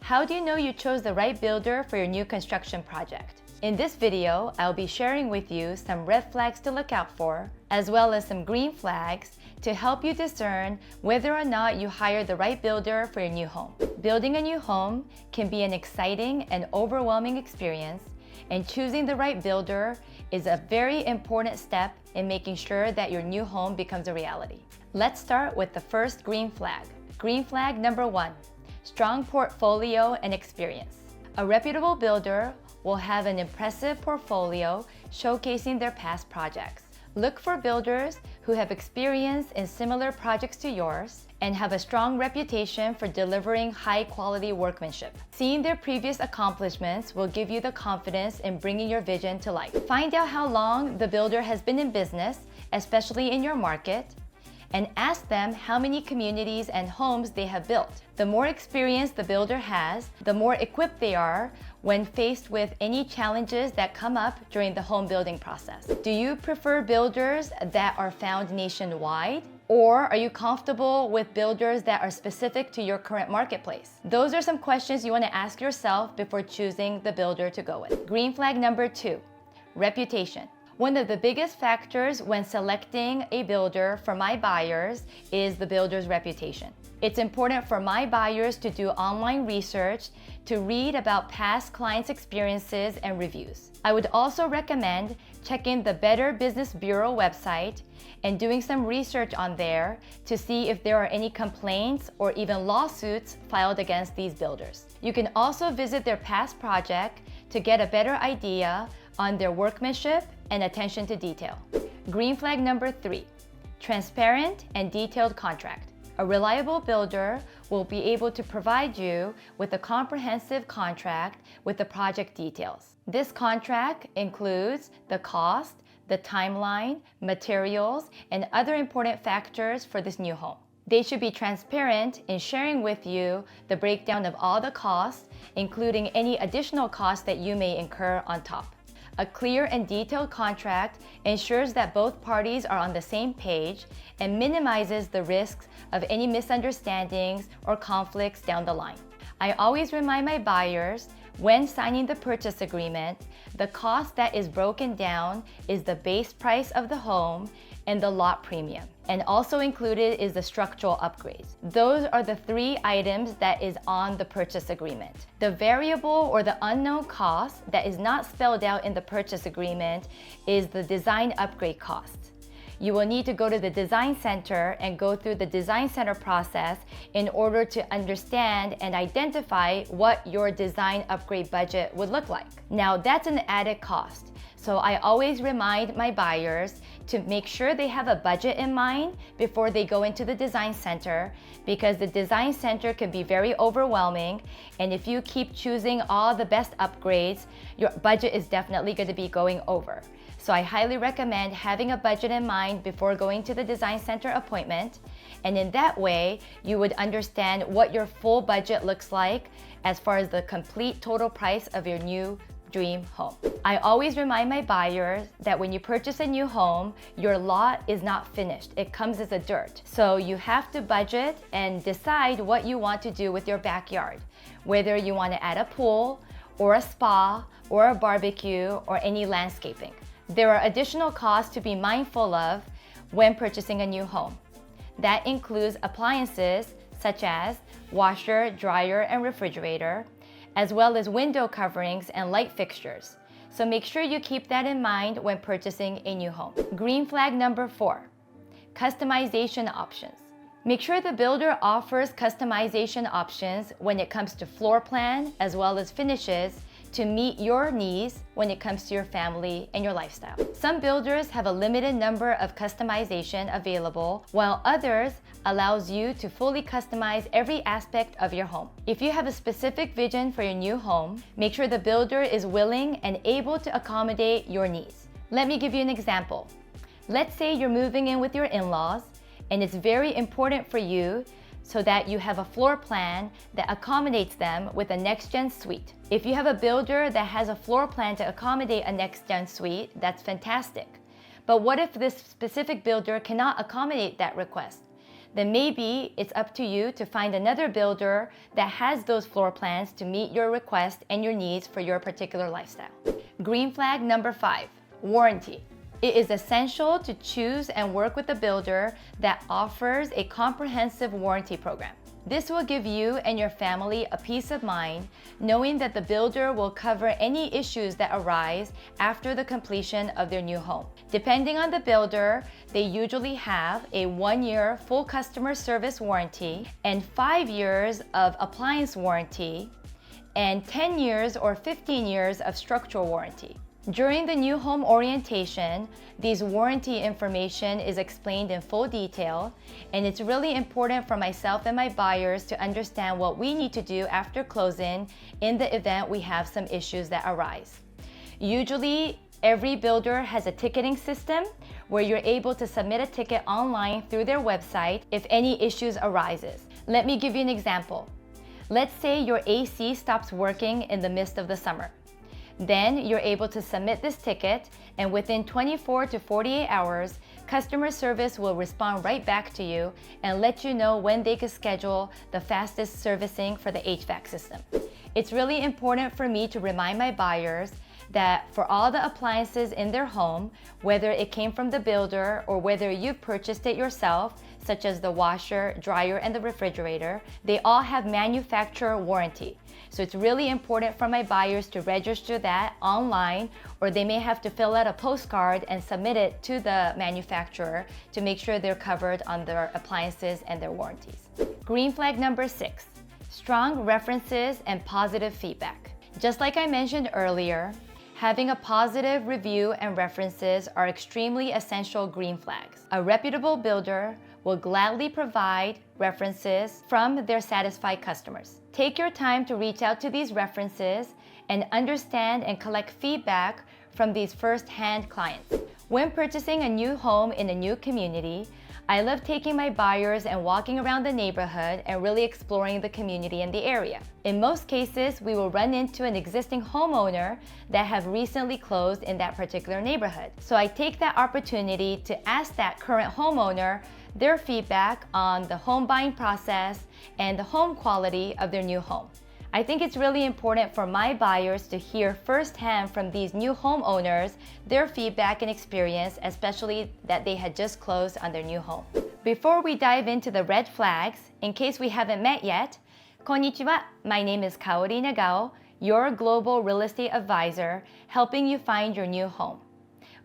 How do you know you chose the right builder for your new construction project? In this video, I'll be sharing with you some red flags to look out for, as well as some green flags to help you discern whether or not you hire the right builder for your new home. Building a new home can be an exciting and overwhelming experience, and choosing the right builder is a very important step in making sure that your new home becomes a reality. Let's start with the first green flag. Green flag number 1, strong portfolio and experience. A reputable builder will have an impressive portfolio showcasing their past projects. Look for builders who have experience in similar projects to yours and have a strong reputation for delivering high-quality workmanship. Seeing their previous accomplishments will give you the confidence in bringing your vision to life. Find out how long the builder has been in business, especially in your market, and ask them how many communities and homes they have built. The more experience the builder has, the more equipped they are when faced with any challenges that come up during the home building process. Do you prefer builders that are found nationwide? Or are you comfortable with builders that are specific to your current marketplace? Those are some questions you want to ask yourself before choosing the builder to go with. Green flag number 2, reputation. One of the biggest factors when selecting a builder for my buyers is the builder's reputation. It's important for my buyers to do online research to read about past clients' experiences and reviews. I would also recommend checking the Better Business Bureau website and doing some research on there to see if there are any complaints or even lawsuits filed against these builders. You can also visit their past project to get a better idea on their workmanship and attention to detail. Green flag number 3, transparent and detailed contract. A reliable builder will be able to provide you with a comprehensive contract with the project details. This contract includes the cost, the timeline, materials, and other important factors for this new home. They should be transparent in sharing with you the breakdown of all the costs, including any additional costs that you may incur on top. A clear and detailed contract ensures that both parties are on the same page and minimizes the risks of any misunderstandings or conflicts down the line. I always remind my buyers when signing the purchase agreement, the cost that is broken down is the base price of the home and the lot premium. And also included is the structural upgrades. Those are the 3 items that is on the purchase agreement. The variable or the unknown cost that is not spelled out in the purchase agreement is the design upgrade cost. You will need to go to the design center and go through the design center process in order to understand and identify what your design upgrade budget would look like. Now that's an added cost. So I always remind my buyers to make sure they have a budget in mind before they go into the design center, because the design center can be very overwhelming, and if you keep choosing all the best upgrades, your budget is definitely going to be going over. So I highly recommend having a budget in mind before going to the design center appointment, and in that way you would understand what your full budget looks like as far as the complete total price of your new dream home. I always remind my buyers that when you purchase a new home, your lot is not finished. It comes as a dirt. So you have to budget and decide what you want to do with your backyard, whether you want to add a pool or a spa or a barbecue or any landscaping. There are additional costs to be mindful of when purchasing a new home. That includes appliances such as washer, dryer, and refrigerator, as well as window coverings and light fixtures. So make sure you keep that in mind when purchasing a new home. Green flag number 4, customization options. Make sure the builder offers customization options when it comes to floor plan as well as finishes to meet your needs when it comes to your family and your lifestyle. Some builders have a limited number of customization available, while others allows you to fully customize every aspect of your home. If you have a specific vision for your new home, make sure the builder is willing and able to accommodate your needs. Let me give you an example. Let's say you're moving in with your in-laws, and it's very important for you so that you have a floor plan that accommodates them with a next-gen suite. If you have a builder that has a floor plan to accommodate a next-gen suite, that's fantastic. But what if this specific builder cannot accommodate that request? then maybe it's up to you to find another builder that has those floor plans to meet your request and your needs for your particular lifestyle. Green flag number 5, warranty. It is essential to choose and work with a builder that offers a comprehensive warranty program. This will give you and your family a peace of mind knowing that the builder will cover any issues that arise after the completion of their new home. Depending on the builder, they usually have a 1-year full customer service warranty and 5 years of appliance warranty and 10 years or 15 years of structural warranty. During the new home orientation, these warranty information is explained in full detail, and it's really important for myself and my buyers to understand what we need to do after closing in the event we have some issues that arise. Usually, every builder has a ticketing system where you're able to submit a ticket online through their website if any issues arises. Let me give you an example. Let's say your AC stops working in the midst of the summer. Then you're able to submit this ticket, and within 24 to 48 hours, customer service will respond right back to you and let you know when they could schedule the fastest servicing for the HVAC system. It's really important for me to remind my buyers that for all the appliances in their home, whether it came from the builder or whether you've purchased it yourself, such as the washer, dryer, and the refrigerator, they all have manufacturer warranty. So it's really important for my buyers to register that online, or they may have to fill out a postcard and submit it to the manufacturer to make sure they're covered on their appliances and their warranties. Green flag number 6, strong references and positive feedback. Just like I mentioned earlier, having a positive review and references are extremely essential green flags. A reputable builder will gladly provide references from their satisfied customers. Take your time to reach out to these references and understand and collect feedback from these first-hand clients. When purchasing a new home in a new community, I love taking my buyers and walking around the neighborhood and really exploring the community and the area. In most cases, we will run into an existing homeowner that have recently closed in that particular neighborhood. So I take that opportunity to ask that current homeowner their feedback on the home buying process and the home quality of their new home. I think it's really important for my buyers to hear firsthand from these new homeowners their feedback and experience, especially that they had just closed on their new home. Before we dive into the red flags, in case we haven't met yet, konnichiwa, my name is Kaori Nagao, your global real estate advisor, helping you find your new home.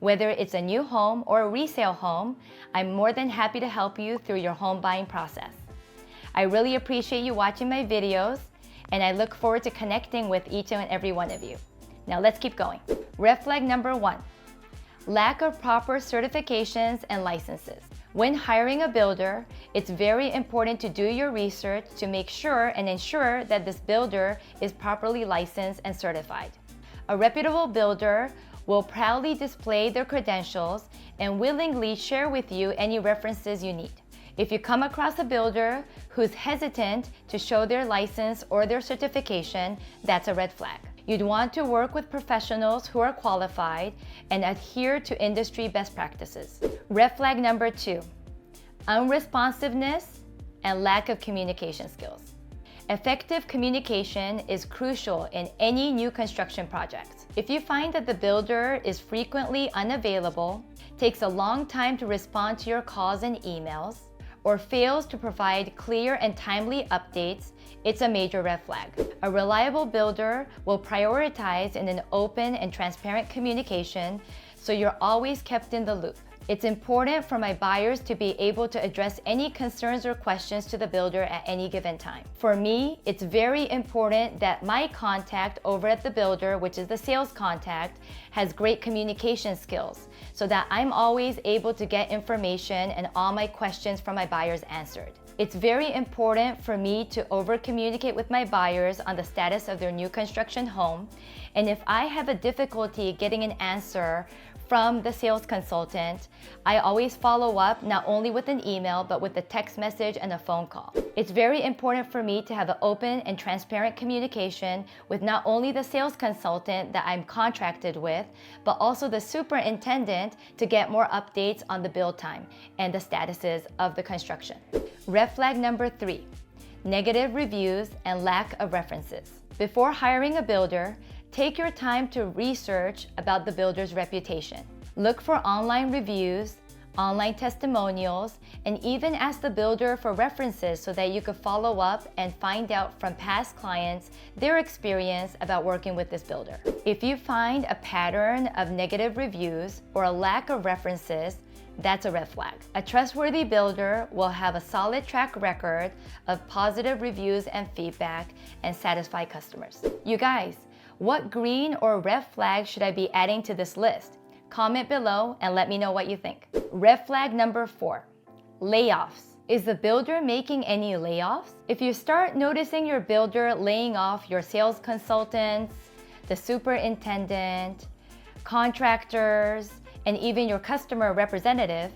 Whether it's a new home or a resale home, I'm more than happy to help you through your home buying process. I really appreciate you watching my videos, and I look forward to connecting with each and every one of you. Now let's keep going. Red flag number 1, lack of proper certifications and licenses. When hiring a builder, it's very important to do your research to make sure and ensure that this builder is properly licensed and certified. A reputable builder will proudly display their credentials and willingly share with you any references you need. If you come across a builder who's hesitant to show their license or their certification, that's a red flag. You'd want to work with professionals who are qualified and adhere to industry best practices. Red flag number 2, unresponsiveness and lack of communication skills. Effective communication is crucial in any new construction project. If you find that the builder is frequently unavailable, takes a long time to respond to your calls and emails, or fails to provide clear and timely updates, it's a major red flag. A reliable builder will prioritize in an open and transparent communication, so you're always kept in the loop. It's important for my buyers to be able to address any concerns or questions to the builder at any given time. For me, it's very important that my contact over at the builder, which is the sales contact, has great communication skills so that I'm always able to get information and all my questions from my buyers answered. It's very important for me to over-communicate with my buyers on the status of their new construction home, and if I have a difficulty getting an answer from the sales consultant, I always follow up not only with an email, but with a text message and a phone call. It's very important for me to have an open and transparent communication with not only the sales consultant that I'm contracted with, but also the superintendent to get more updates on the build time and the statuses of the construction. Red flag number 3, negative reviews and lack of references. Before hiring a builder, take your time to research about the builder's reputation. Look for online reviews, online testimonials, and even ask the builder for references so that you could follow up and find out from past clients their experience about working with this builder. If you find a pattern of negative reviews or a lack of references, that's a red flag. A trustworthy builder will have a solid track record of positive reviews and feedback and satisfied customers. You guys, what green or red flag should I be adding to this list? Comment below and let me know what you think. Red flag number 4, layoffs. Is the builder making any layoffs? If you start noticing your builder laying off your sales consultants, the superintendent, contractors, and even your customer representative,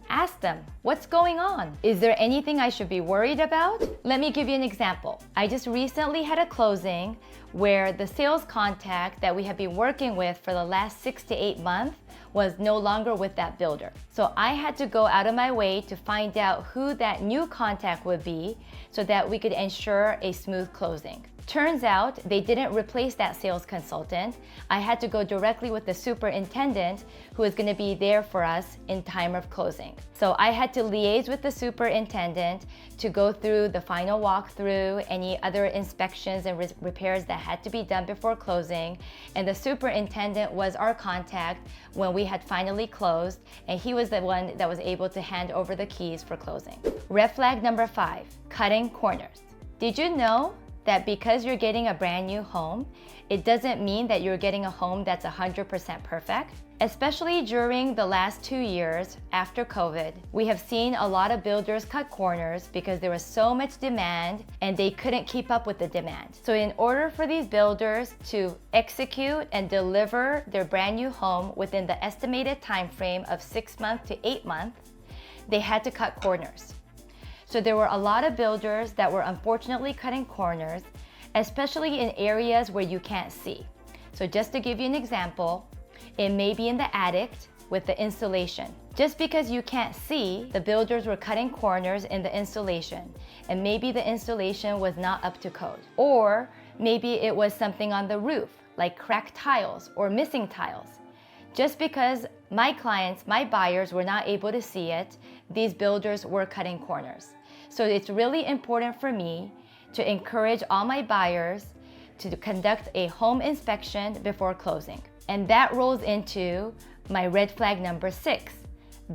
ask them, what's going on? Is there anything I should be worried about? Let me give you an example. I just recently had a closing where the sales contact that we have been working with for the last 6 to 8 months was no longer with that builder. So I had to go out of my way to find out who that new contact would be so that we could ensure a smooth closing. Turns out they didn't replace that sales consultant. I had to go directly with the superintendent who is going to be there for us in time of closing. So I had to liaise with the superintendent to go through the final walkthrough, any other inspections and repairs that had to be done before closing. And the superintendent was our contact when we had finally closed, and he was the one that was able to hand over the keys for closing. Red flag number 5, cutting corners. Did you know that because you're getting a brand new home, it doesn't mean that you're getting a home that's 100% perfect? Especially during the last 2 years after COVID, we have seen a lot of builders cut corners because there was so much demand and they couldn't keep up with the demand. So in order for these builders to execute and deliver their brand new home within the estimated time frame of 6 months to 8 months, they had to cut corners. So there were a lot of builders that were unfortunately cutting corners, especially in areas where you can't see. So just to give you an example, it may be in the attic with the insulation. Just because you can't see, the builders were cutting corners in the insulation, and maybe the insulation was not up to code. Or maybe it was something on the roof, like cracked tiles or missing tiles. Just because my clients, my buyers were not able to see it, these builders were cutting corners. So it's really important for me to encourage all my buyers to conduct a home inspection before closing. And that rolls into my red flag number 6,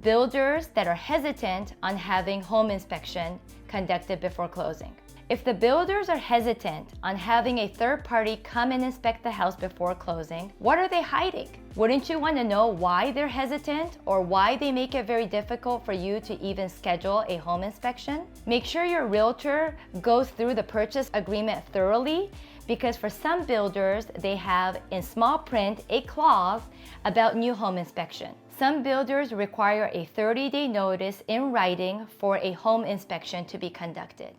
builders that are hesitant on having home inspection conducted before closing. If the builders are hesitant on having a third party come and inspect the house before closing, what are they hiding? Wouldn't you want to know why they're hesitant or why they make it very difficult for you to even schedule a home inspection? Make sure your realtor goes through the purchase agreement thoroughly, because for some builders, they have in small print a clause about new home inspection. Some builders require a 30-day notice in writing for a home inspection to be conducted.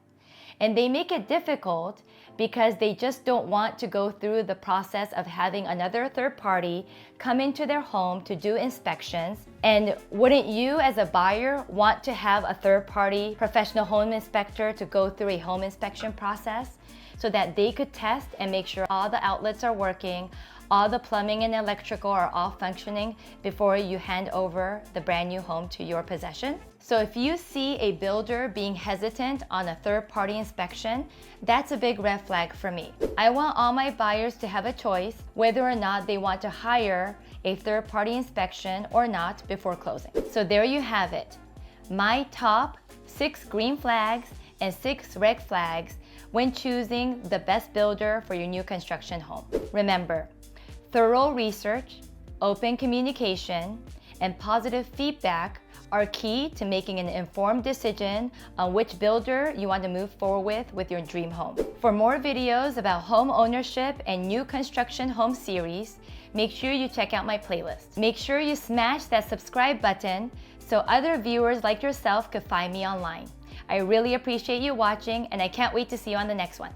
And they make it difficult because they just don't want to go through the process of having another third party come into their home to do inspections. And wouldn't you as a buyer want to have a third party professional home inspector to go through a home inspection process so that they could test and make sure all the outlets are working, all the plumbing and electrical are all functioning before you hand over the brand new home to your possession? So if you see a builder being hesitant on a third-party inspection, that's a big red flag for me. I want all my buyers to have a choice whether or not they want to hire a third-party inspection or not before closing. So there you have it. My top 6 green flags and 6 red flags when choosing the best builder for your new construction home. Remember, thorough research, open communication, and positive feedback are key to making an informed decision on which builder you want to move forward with your dream home. For more videos about home ownership and new construction home series, make sure you check out my playlist. Make sure you smash that subscribe button so other viewers like yourself could find me online. I really appreciate you watching, and I can't wait to see you on the next one.